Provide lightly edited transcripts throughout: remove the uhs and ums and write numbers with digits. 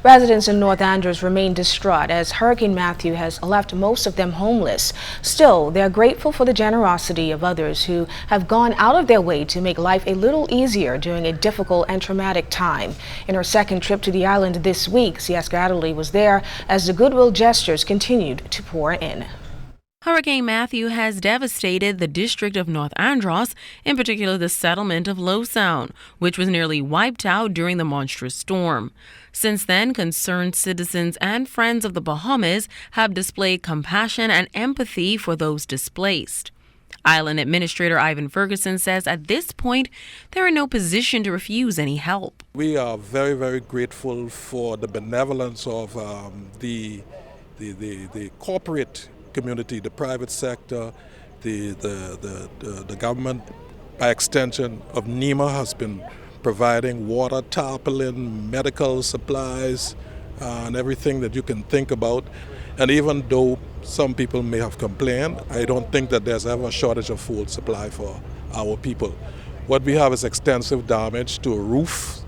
Residents in North Andros remain distraught as Hurricane Matthew has left most of them homeless. Still, they are grateful for the generosity of others who have gone out of their way to make life a little easier during a difficult and traumatic time. In her second trip to the island this week, SCIESKA ADDERLEY was there as the goodwill gestures continued to pour in. Hurricane Matthew has devastated the district of North Andros, in particular the settlement of Low Sound, which was nearly wiped out during the monstrous storm. Since then, concerned citizens and friends of the Bahamas have displayed compassion and empathy for those displaced. Island Administrator Ivan Ferguson says at this point, they're in no position to refuse any help. We are very, very grateful for the benevolence of the corporate community, the private sector, the government, by extension of NEMA, has been providing water, tarpaulin, medical supplies, and everything that you can think about. And even though some people may have complained, I don't think that there's ever a shortage of food supply for our people. What we have is extensive damage to roofs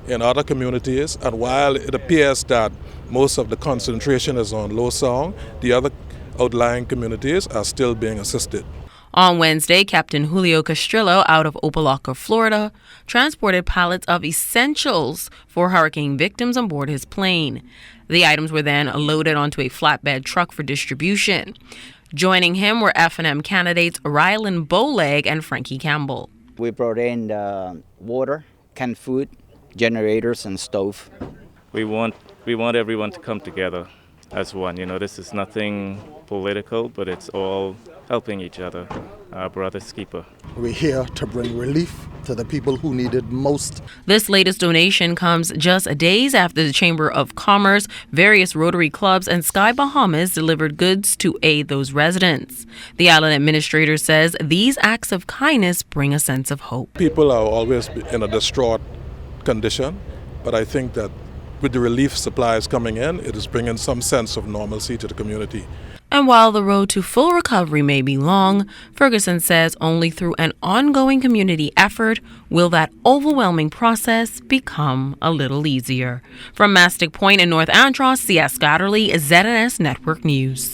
in other communities, and while it appears that most of the concentration is on Low Sound, the other outlying communities are still being assisted. On Wednesday, Captain Julio Castrillo out of Opelika, Florida, transported pallets of essentials for hurricane victims on board his plane. The items were then loaded onto a flatbed truck for distribution. Joining him were F&M candidates RYLAN, BOWLEG, and Frankie Campbell. We brought in water, canned food, generators, and stove. We want everyone to come together as one. You know, this is nothing political, but it's all helping each other. Our brother's keeper. We're here to bring relief to the people who need it most. This latest donation comes just days after the Chamber of Commerce, various Rotary clubs, and Sky Bahamas delivered goods to aid those residents. The island administrator says these acts of kindness bring a sense of hope. People are always in a distraught condition, but I think that with the relief supplies coming in, it is bringing some sense of normalcy to the community. And while the road to full recovery may be long, Ferguson says only through an ongoing community effort will that overwhelming process become a little easier. From Mastic Point in North Andros, SCIESKA ADDERLEY, ZNS Network News.